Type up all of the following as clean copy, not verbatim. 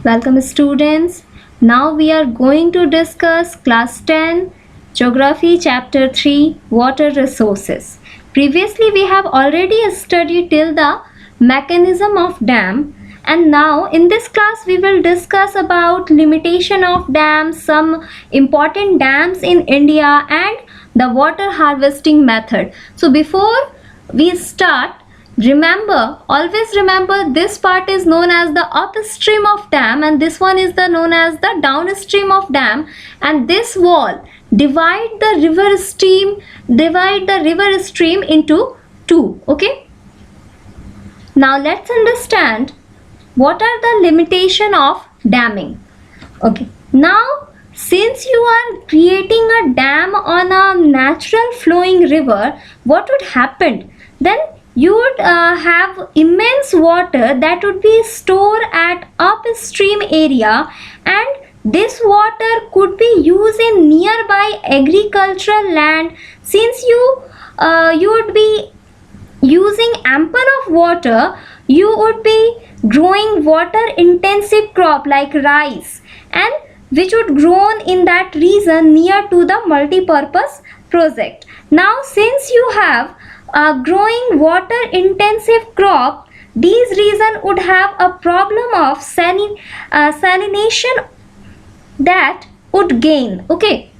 Welcome students. Now we are going to discuss class 10 Geography chapter 3 Water Resources. Previously we have already studied till the mechanism of dam, and now in this class we will discuss about limitation of dams, some important dams in India and the water harvesting method. So before we start, always remember this part is known as the upstream of dam and this one is known as the downstream of dam, and this wall divide the river stream into two. Okay, now let's understand what are the limitation of damming. Okay, now since you are creating a dam on a natural flowing river, what would happen then? You would have immense water that would be stored at upstream area, and this water could be used in nearby agricultural land. Since you would be using ample of water, you would be growing water intensive crop like rice, and which would grown in that region near to the multi-purpose project. Now since you have growing water intensive crop, these region would have a problem of salination that would gain. Okay,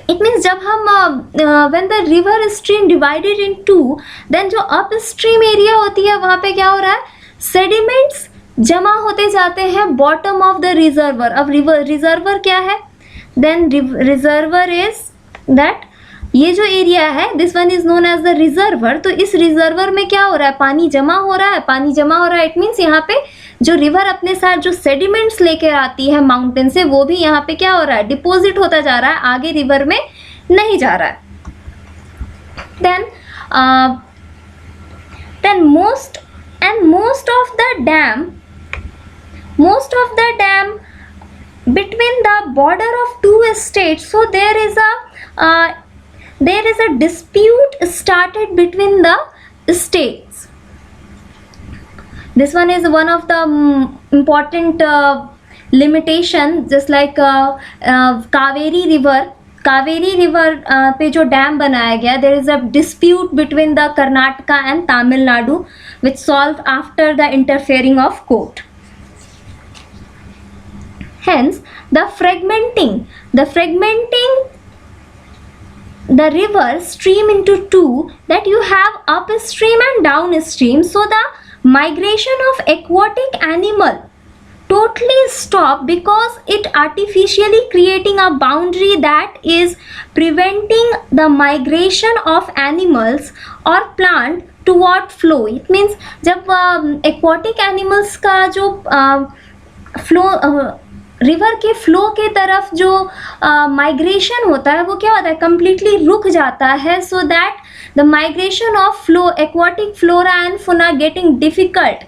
it means जब हम when the river stream divided in two, then जो upstream area होती है वहाँ पे क्या हो रहा है, sediments जमा होते जाते हैं bottom of the reservoir. अब reservoir क्या है, then reservoir is that ये जो एरिया है this one is known as the reservoir. तो इस रिजर्वर में क्या हो रहा है, पानी जमा हो रहा है. इट मीन्स यहाँ पे जो रिवर अपने साथ जो सेडिमेंट्स लेकर आती है माउंटेन से, वो भी यहाँ पे क्या हो रहा है, डिपोजिट होता जा रहा है, आगे रिवर में नहीं जा रहा है. Then most of the dam between the border of two states, so there is a dispute started between the states. This one is one of the important limitation, just like Kaveri river पे जो dam बनाया गया, there is a dispute between the Karnataka and Tamil Nadu which solved after the interfering of court. Hence the fragmenting the river stream into two, that you have upstream and downstream, so the migration of aquatic animal totally stop because it artificially creating a boundary that is preventing the migration of animals or plant toward flow. It means जब aquatic animals का जो flow river के flow के तरफ जो migration होता है वो क्या होता है, कम्प्लीटली रुक जाता है, so that the migration of flow aquatic flora and fauna getting difficult,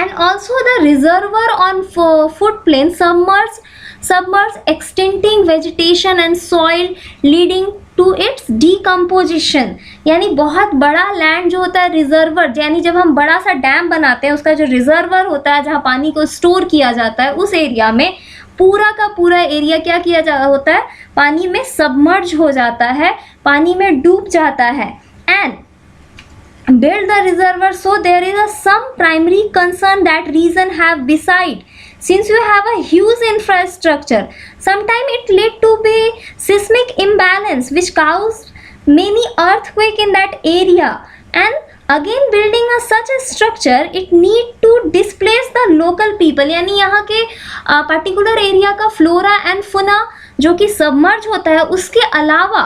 and also the reservoir on foot plain submerge extending vegetation and soil leading to its decomposition. यानी बहुत बड़ा लैंड जो होता है रिजर्वर, यानी जब हम बड़ा सा डैम बनाते हैं उसका जो रिजर्वर होता है जहाँ पानी को स्टोर किया जाता है, उस एरिया में पूरा का पूरा एरिया क्या किया होता है, पानी में सबमर्ज हो जाता है, पानी में डूब जाता है. And build the reservoir, so there is some primary concern that region have beside. Since you have a huge infrastructure, sometime it lead to be seismic imbalance which caused many earthquake in that area, and again building such a structure it need to displace the local people. यानी यहाँ के particular area का flora and fauna जो कि submerge होता है, उसके अलावा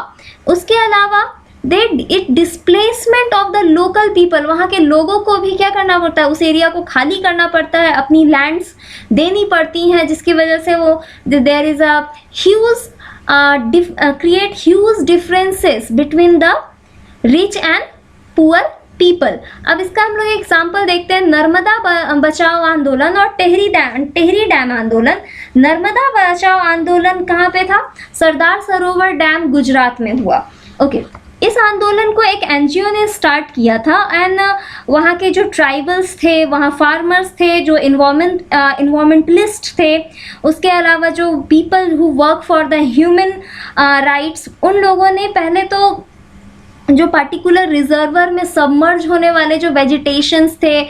it displacement of the local people, वहाँ के लोगों को भी क्या करना पड़ता है, उस एरिया को खाली करना पड़ता है, अपनी लैंड्स देनी पड़ती हैं, जिसकी वजह से वो there is a huge create huge differences between the rich and poor people. अब इसका हम लोग एग्जाम्पल देखते हैं, नर्मदा बचाओ आंदोलन और टेहरी डैम आंदोलन. नर्मदा बचाओ आंदोलन कहाँ पे था, सरदार सरोवर डैम गुजरात में हुआ. ओके इस आंदोलन को एक एनजीओ ने स्टार्ट किया था एंड वहाँ के जो ट्राइबल्स थे, वहाँ फार्मर्स थे, जो इन्वायरमेंटलिस्ट थे, उसके अलावा जो people who work for the human rights, उन लोगों ने पहले तो जो पर्टिकुलर रिजर्वर में सबमर्ज होने वाले जो वेजिटेशंस थे,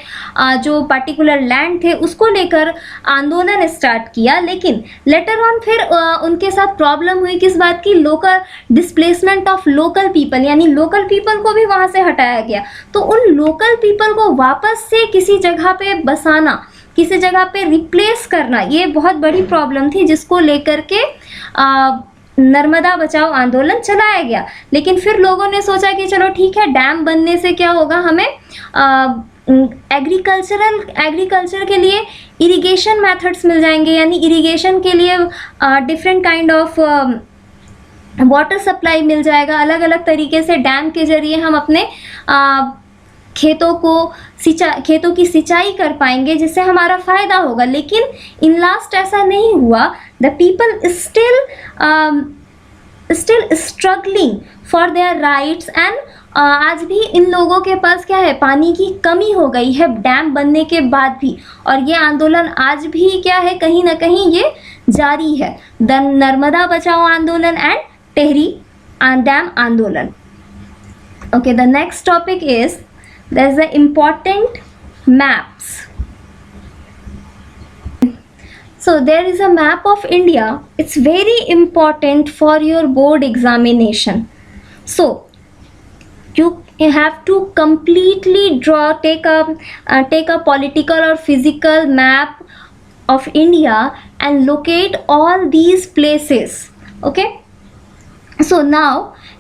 जो पर्टिकुलर लैंड थे, उसको लेकर आंदोलन स्टार्ट किया। लेकिन लेटर ऑन फिर उनके साथ प्रॉब्लम हुई किस बात की, local displacement of local people, यानी लोकल पीपल को भी वहाँ से हटाया गया। तो उन लोकल पीपल को वापस से किसी जगह पे बसाना, किसी जगह पे रिप्लेस करना, ये बहुत बड़ी प्रॉब्लम थी, जिसको लेकर के नर्मदा बचाओ आंदोलन चलाया गया। लेकिन फिर लोगों ने सोचा कि चलो ठीक है, डैम बनने से क्या होगा, हमें एग्रीकल्चर के लिए इरिगेशन मेथड्स मिल जाएंगे, यानी इरिगेशन के लिए different kind of water supply मिल जाएगा। अलग अलग तरीके से डैम के जरिए हम अपने खेतों की सिंचाई कर पाएंगे, जिससे हमारा फ़ायदा होगा। लेकिन इन लास्ट ऐसा नहीं हुआ। The people still struggling for their rights and आज भी इन लोगों के पास क्या है, पानी की कमी हो गई है डैम बनने के बाद भी, और ये आंदोलन आज भी क्या है, कहीं ना कहीं ये जारी है। द नर्मदा बचाओ आंदोलन एंड टेहरी डैम आंदोलन। Okay, the next topic is there's the important maps. So there is a map of India. It's very important for your board examination. So you have to completely take a political or physical map of India and locate all these places. Okay, so now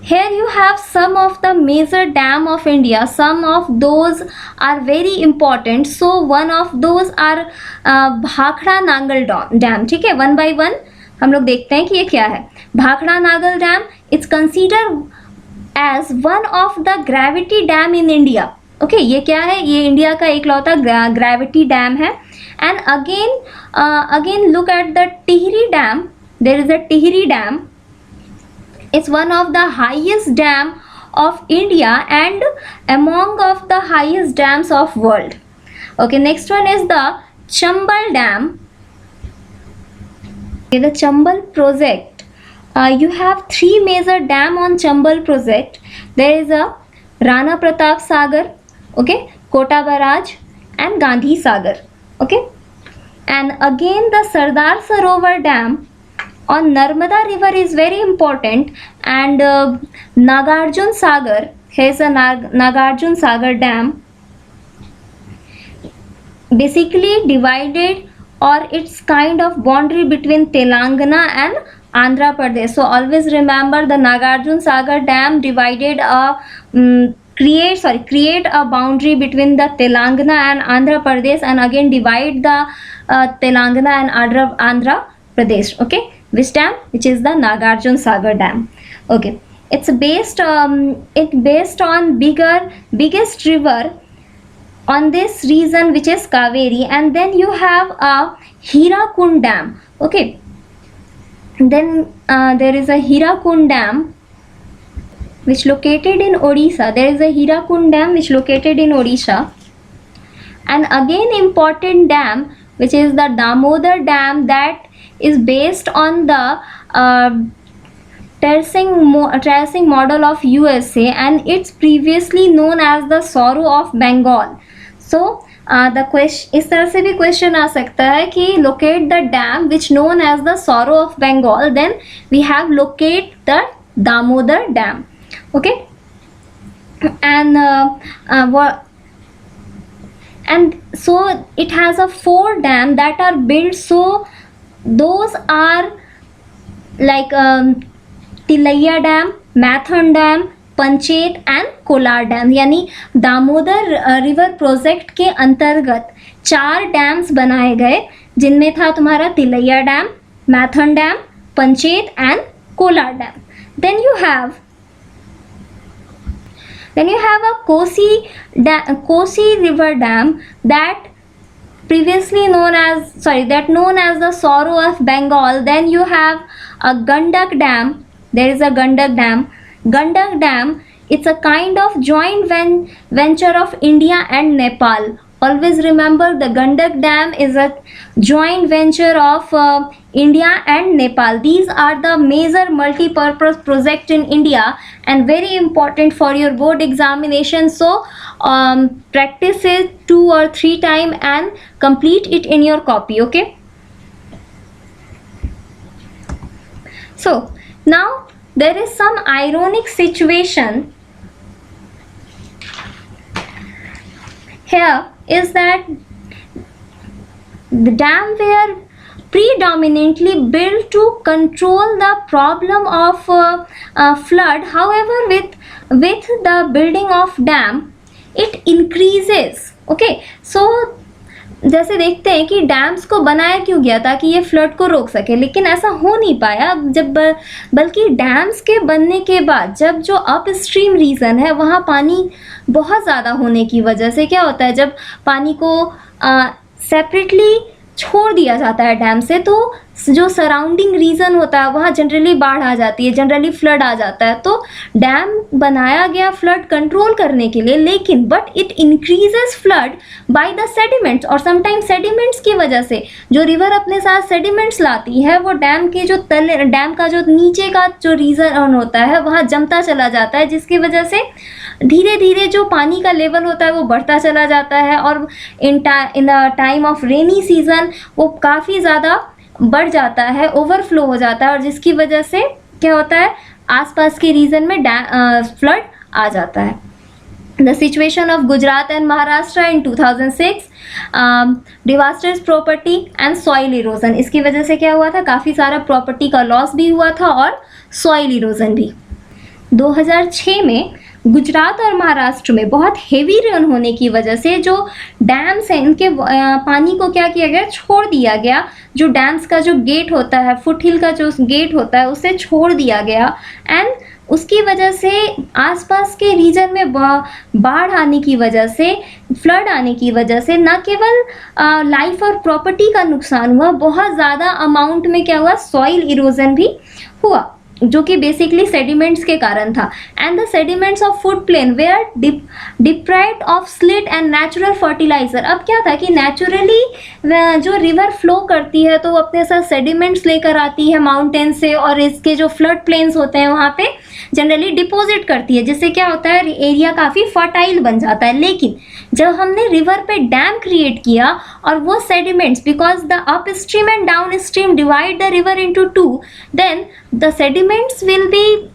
here you have some of the major dam of India. Some of those are very important. So one of those are Bhakra Nangal dam. ठीक है, one by one हम लोग देखते हैं कि ये क्या है। Bhakra Nangal dam, it's consider as one of the gravity dam in India. Okay, ये क्या है, ये इंडिया का एकलौता ग्रेविटी डैम है। And again look at the Tehri dam. There is a Tehri dam. It's one of the highest dam of India and among of the highest dams of world. Okay, next one is the Chambal Dam. Okay, the Chambal project. You have three major dam on Chambal project. There is a Rana Pratap Sagar, okay, Kota Barrage and Gandhi Sagar. Okay, and again the Sardar Sarovar Dam on Narmada river is very important, and Nagarjun Sagar, here's a Nagarjun Sagar dam, basically divided, or it's kind of boundary between Telangana and Andhra Pradesh. So always remember the Nagarjun Sagar dam divided create a boundary between the Telangana and Andhra Pradesh, and again divide the Telangana and Andhra Pradesh. Okay, which dam? Which is the Nagarjun Sagar dam. Okay, it's based on biggest river on this region, which is Kaveri. And then you have a Hirakund dam. Okay, then there is a Hirakund dam which located in Odisha. There is a Hirakund dam which located in Odisha. And again important dam, which is the Damodar dam, that is based on the terracing model of USA, and it's previously known as the Sorrow of Bengal. So the question, इस तरह से भी question आ सकता है कि locate the dam which known as the Sorrow of Bengal, then we have locate the Damodar dam. Okay, and so it has a 4 dam that are built. So those are like Tilaiya Dam, Mathon Dam, Panchet and Kolar dam. यानी Damodar river project के अंतर्गत 4 dams बनाए गए, जिनमें था तुम्हारा Tilaiya dam, Maithon dam, Panchet and Kolar dam. Then you have a Kosi river dam that known as the Sorrow of Bengal. Then you have a Gandak dam. There is a Gandak dam. Gandak dam It's a kind of joint venture of India and Nepal. Always remember, the Gandak Dam is a joint venture of India and Nepal. These are the major multi-purpose project in India and very important for your board examination. So practice it 2 or 3 times and complete it in your copy. Okay. So now there is some ironic situation here, is that the dam were predominantly built to control the problem of flood. However, with the building of dam, it increases. Okay, so जैसे देखते हैं कि dams को बनाया क्यों गया, ताकि ये फ्लड को रोक सके, लेकिन ऐसा हो नहीं पाया। जब बल्कि डैम्स के बनने के बाद जब जो अप स्ट्रीम रीजन है वहाँ पानी बहुत ज़्यादा होने की वजह से क्या होता है, जब पानी को सेपरेटली छोड़ दिया जाता है डैम से, तो जो सराउंडिंग रीजन होता है वहाँ जनरली बाढ़ आ जाती है, जनरली फ्लड आ जाता है। तो डैम बनाया गया फ्लड कंट्रोल करने के लिए, लेकिन but it increases flood by the sediments, और समटाइम सेडिमेंट्स की वजह से जो रिवर अपने साथ सेडिमेंट्स लाती है वो डैम के जो तले, डैम का जो नीचे का जो रीजन होता है वहाँ जमता चला जाता है, जिसकी वजह से धीरे धीरे जो पानी का लेवल होता है वो बढ़ता चला जाता है, और in the time of rainy season वो काफ़ी ज़्यादा बढ़ जाता है, ओवरफ्लो हो जाता है, और जिसकी वजह से क्या होता है, आसपास के रीजन में फ्लड आ जाता है। The situation of Gujarat and Maharashtra in 2006, devastates property and soil erosion, इसकी वजह से क्या हुआ था, काफ़ी सारा प्रॉपर्टी का लॉस भी हुआ था और सॉइल इरोजन भी। 2006 में गुजरात और महाराष्ट्र में बहुत हेवी रेन होने की वजह से जो डैम्स हैं इनके पानी को क्या किया गया, छोड़ दिया गया। जो डैम्स का जो गेट होता है, फुट हिल का जो गेट होता है, उसे छोड़ दिया गया, एंड उसकी वजह से आसपास के रीजन में बाढ़ आने की वजह से, फ्लड आने की वजह से न केवल लाइफ और प्रॉपर्टी का नुकसान हुआ, बहुत ज़्यादा अमाउंट में क्या हुआ, सॉइल इरोजन भी हुआ, जो कि बेसिकली सेडिमेंट्स के कारण था। And the sediments of food plain were deprived of slit and natural fertilizer. अब क्या था कि नेचुरली जो रिवर फ्लो करती है तो वो अपने साथ सेडिमेंट्स लेकर आती है माउंटेन से, और इसके जो फ्लड प्लेन्स होते हैं वहाँ पे जनरली डिपॉजिट करती है, जिससे क्या होता है, एरिया काफ़ी फर्टाइल बन जाता है। लेकिन जब हमने रिवर पे डैम क्रिएट किया और वो sediments, because the up stream and down stream divide the river into two, then the sediments will be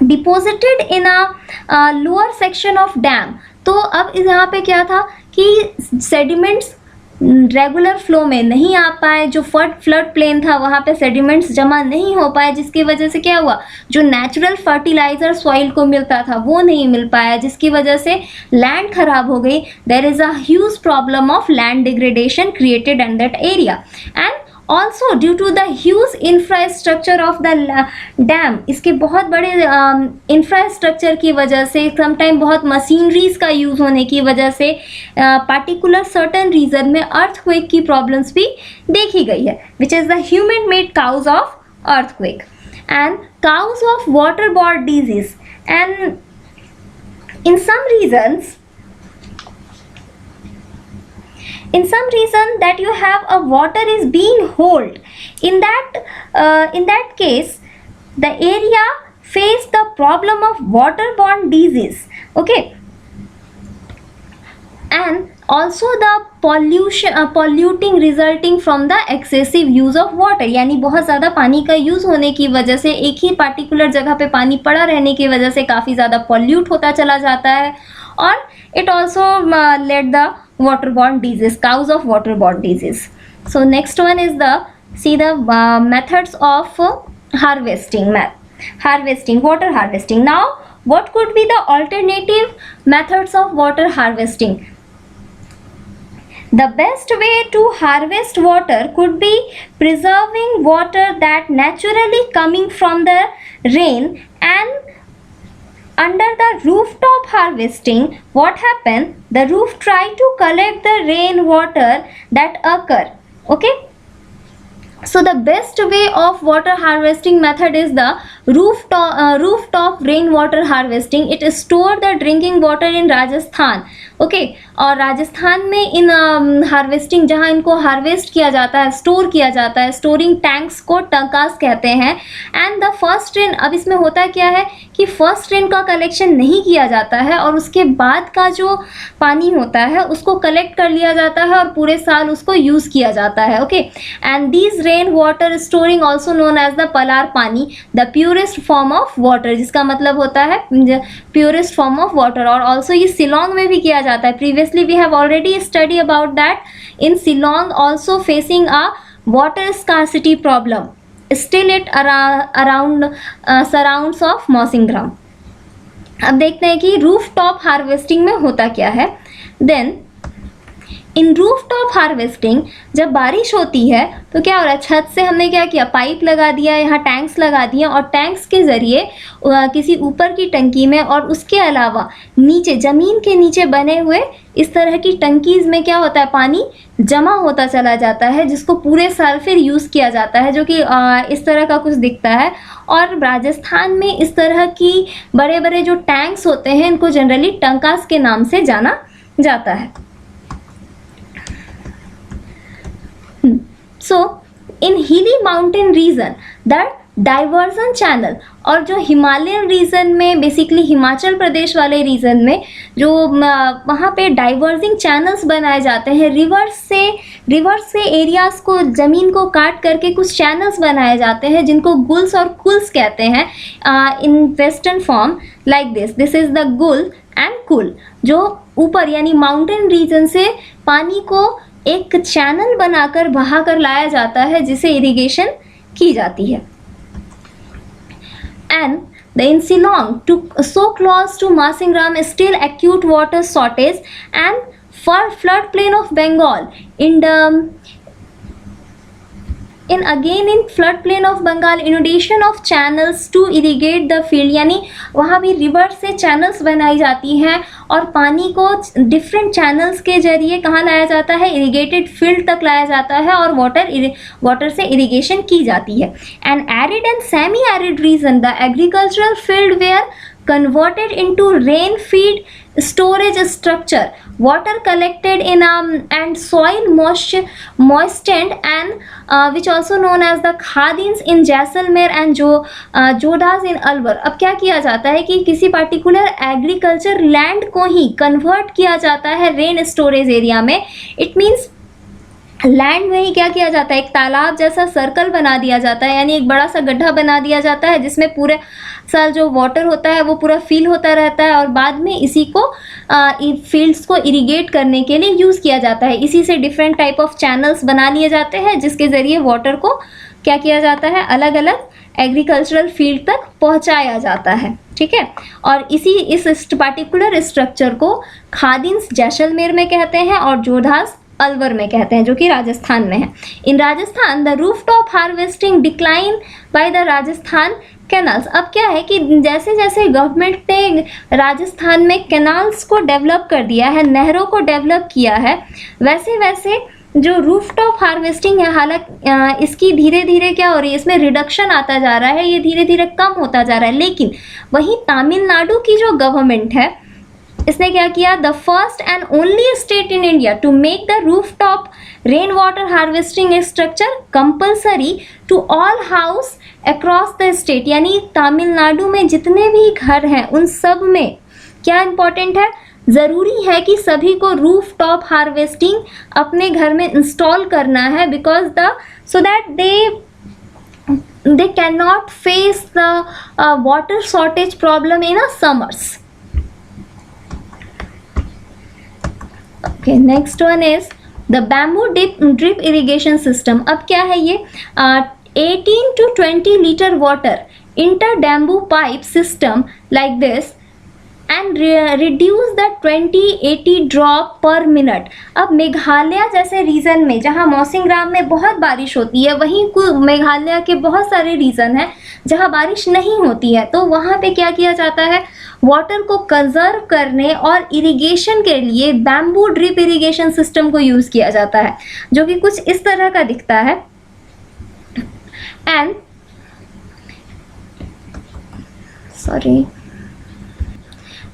deposited in a lower section of dam। तो अब यहाँ पे क्या था कि सेडिमेंट्स रेगुलर फ्लो में नहीं आ पाए, जो फ्लड प्लेन था वहाँ पे सेडिमेंट्स जमा नहीं हो पाए, जिसकी वजह से क्या हुआ, जो नेचुरल फर्टिलाइजर सॉइल को मिलता था वो नहीं मिल पाया, जिसकी वजह से लैंड खराब हो गई। There is a huge problem of land degradation created in that area, and also due to the huge infrastructure of the dam, इसके बहुत बड़े इंफ्रास्ट्रक्चर की वजह से, समटाइम बहुत मशीनरीज का यूज़ होने की वजह से पार्टिकुलर सर्टन रीजन में अर्थक्वेक की प्रॉब्लम्स भी देखी गई है, which is the human made cause of earthquake and cause of water borne disease. And in some reason that you have a water is being hold, in that case the area face the problem of waterborne disease, okay, and also the polluting resulting from the excessive use of water, यानी बहुत ज़्यादा पानी का use होने की वजह से, एक ही पार्टिकुलर जगह पे पानी पड़ा रहने की वजह से काफ़ी ज़्यादा पॉल्यूट होता चला जाता है, और it also led the waterborne disease, cause of waterborne disease. So next one is the methods of harvesting, water harvesting. Now what could be the alternative methods of water harvesting? The best way to harvest water could be preserving water that naturally coming from the rain, and under the rooftop harvesting, what happen, the roof try to collect the rain water that occur, okay, So the best way of water harvesting method is the rooftop rainwater harvesting. It store the drinking water in Rajasthan. Okay और राजस्थान में इन harvesting जहाँ इनको harvest किया जाता है, store किया जाता है, स्टोरिंग टैंक्स को टंकास कहते हैं. एंड द फर्स्ट रेन, अब इसमें होता क्या है कि फर्स्ट रेन का कलेक्शन नहीं किया जाता है और उसके बाद का जो पानी होता है उसको कलेक्ट कर लिया जाता है और पूरे साल उसको यूज़ किया जाता है. Okay and these rain water storing also known as the palar pani, the purest form of water, जिसका मतलब होता है प्योरेस्ट फॉर्म ऑफ वाटर. और ऑल्सो ये शिलोंग में भी किया जाता है. Previously we have already study about that. In Shillong also facing a water scarcity problem, still it around surrounds of Mawsynram. अब देखते हैं कि रूफ टॉप हार्वेस्टिंग में होता क्या है. Then in roof top harvesting जब बारिश होती है तो क्या हो रहा है, छत से हमने क्या किया, पाइप लगा दिया, यहाँ टैंक्स लगा दिए और टैंक्स के ज़रिए किसी ऊपर की टंकी में और उसके अलावा नीचे ज़मीन के नीचे बने हुए इस तरह की टंकीज़ में क्या होता है, पानी जमा होता चला जाता है जिसको पूरे साल फिर यूज़ किया जाता है, जो कि इस तरह का कुछ दिखता है. और राजस्थान में इस तरह की बड़े बड़े जो टैंक्स होते हैं इनको जनरली टंकास के नाम से जाना जाता है. So in hilly mountain region that diversion channel, और जो हिमालयन रीजन में बेसिकली हिमाचल प्रदेश वाले रीजन में जो वहाँ पे डाइवर्जिंग चैनल्स बनाए जाते हैं, रिवर्स से एरियाज को, ज़मीन को काट करके कुछ चैनल्स बनाए जाते हैं जिनको गुल्स और कुल्स कहते हैं in western form like this is the गुल एंड कुल. जो ऊपर यानी माउंटेन रीजन से पानी को एक चैनल बनाकर बहा कर लाया जाता है जिसे इरिगेशन की जाती है. And the in Shillong to so close to Mawsynram still acute water shortage and for flood plain of Bengal in flood plain of Bengal inundation of channels to irrigate the field, यानी वहाँ भी रिवर से चैनल्स बनाई जाती हैं और पानी को डिफरेंट चैनल्स के जरिए कहाँ लाया जाता है, इरिगेटेड फील्ड तक लाया जाता है और वाटर से इरिगेशन की जाती है. And arid and semi arid region the agricultural field were converted into rain feed storage structure, water collected in and soil moistened and which also known as the khadins in Jaisalmer and जोधास in Alwar. अब क्या किया जाता है कि किसी particular agriculture land को ही convert किया जाता है रेन स्टोरेज एरिया में. इट मीन्स लैंड में ही क्या किया जाता है, एक तालाब जैसा सर्कल बना दिया जाता है, यानी एक बड़ा सा गड्ढा बना दिया जाता है जिसमें पूरे साल जो वाटर होता है वो पूरा फिल होता रहता है और बाद में इसी को फील्ड्स को इरिगेट करने के लिए यूज़ किया जाता है. इसी से डिफरेंट टाइप ऑफ चैनल्स बना लिए जाते हैं जिसके ज़रिए वाटर को क्या किया जाता है, अलग अलग एग्रीकल्चरल फील्ड तक पहुंचाया जाता है. ठीक है, और इस पर्टिकुलर स्ट्रक्चर को खादिन्स जैसलमेर में कहते हैं और जोधास अलवर में कहते हैं, जो कि राजस्थान में है. In Rajasthan the rooftop harvesting decline by the Rajasthan canals. अब क्या है कि जैसे जैसे गवर्नमेंट ने राजस्थान में कैनाल्स को डेवलप कर दिया है, नहरों को डेवलप किया है, वैसे वैसे जो रूफटॉप हार्वेस्टिंग है, हालांकि इसकी धीरे धीरे क्या हो रही है, इसमें रिडक्शन आता जा रहा है, ये धीरे धीरे कम होता जा रहा है. लेकिन वहीं तमिलनाडु की जो गवर्नमेंट है इसने क्या किया, the first and only state in India to make the roof top rain water harvesting structure compulsory to all house across the state. यानी तमिलनाडु में जितने भी घर हैं उन सब में क्या इंपॉर्टेंट है, ज़रूरी है कि सभी को रूफ टॉप हार्वेस्टिंग अपने घर में इंस्टॉल करना है, because so that they can not face the water shortage problem in a summers. Okay, next one is the bamboo drip irrigation system. अब क्या है ये, 18 to 20 liter water inter bamboo pipe system like this and reduce the 20-80 drop per minute. अब मेघालय जैसे reason में जहाँ मौसिनराम में बहुत बारिश होती है, वहीं मेघालय के बहुत सारे रीजन हैं जहाँ बारिश नहीं होती है, तो वहाँ पे क्या किया जाता है, वाटर को कंजर्व करने और इरिगेशन के लिए बैम्बू ड्रिप इरिगेशन सिस्टम को यूज़ किया जाता है, जो कि कुछ इस तरह का दिखता है. एंड सॉरी,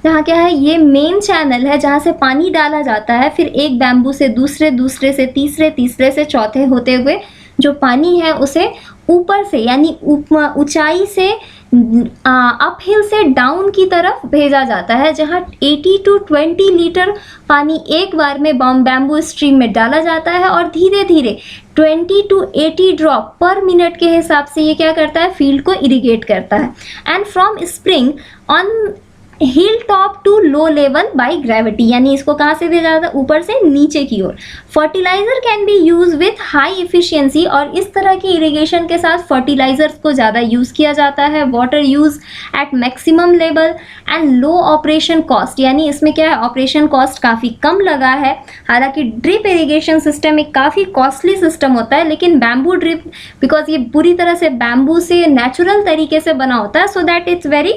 जहाँ क्या है, ये मेन चैनल है जहाँ से पानी डाला जाता है, फिर एक बैम्बू से दूसरे, दूसरे से तीसरे, तीसरे से चौथे होते हुए जो पानी है उसे ऊपर से यानी ऊंचाई से अपहिल से डाउन की तरफ भेजा जाता है, जहाँ 80 to 20 लीटर पानी एक बार में बैम्बू स्ट्रीम में डाला जाता है और धीरे धीरे 20 to 80 ड्रॉप पर मिनट के हिसाब से ये क्या करता है, फील्ड को इरिगेट करता है। And from spring on hill top to low level by gravity, यानी इसको कहाँ से भेजा जाता है, ऊपर से नीचे की ओर। Fertiliser can be use with high efficiency, और इस तरह की इरिगेशन के साथ फर्टिलाइजर्स को ज़्यादा यूज़ किया जाता है। Water use at maximum level and low operation cost, यानी इसमें क्या है, ऑपरेशन कॉस्ट काफ़ी कम लगा है। हालांकि ड्रिप इरिगेशन सिस्टम एक काफ़ी कॉस्टली सिस्टम होता है, लेकिन बैम्बू ड्रिप बिकॉज ये पूरी तरह से बैम्बू से नेचुरल तरीके से बना होता है, so that it's very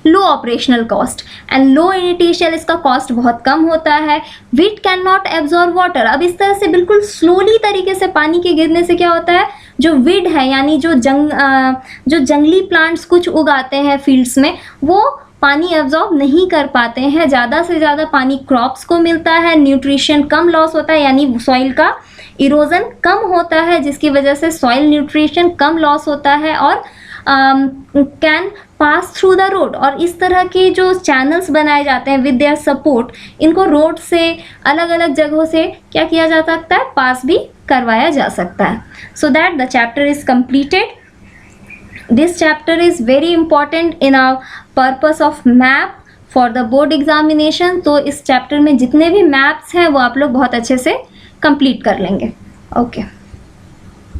low operational cost and low initial, इसका कॉस्ट बहुत कम होता है। विट कैन नॉट एब्जॉर्ब वाटर, अब इस तरह से बिल्कुल स्लोली तरीके से पानी के गिरने से क्या होता है, जो विड है यानी जो जंगली प्लांट्स कुछ उगाते हैं फील्ड्स में, वो पानी एब्जॉर्ब नहीं कर पाते हैं। ज़्यादा से ज़्यादा पानी क्रॉप्स को मिलता है, न्यूट्रिशन कम लॉस होता है, यानी सॉइल का इरोजन कम होता है, जिसकी वजह से सॉइल न्यूट्रिशन कम लॉस होता है और can pass through the road. और इस तरह के जो चैनल्स बनाए जाते हैं विद देयर सपोर्ट, इनको रोड से अलग अलग जगहों से क्या किया जा सकता है, पास भी करवाया जा सकता है। So that the chapter is completed. This chapter is very important in our purpose of map for the board examination. तो इस चैप्टर में जितने भी मैप्स हैं वो आप लोग बहुत अच्छे से कंप्लीट कर लेंगे। ओके।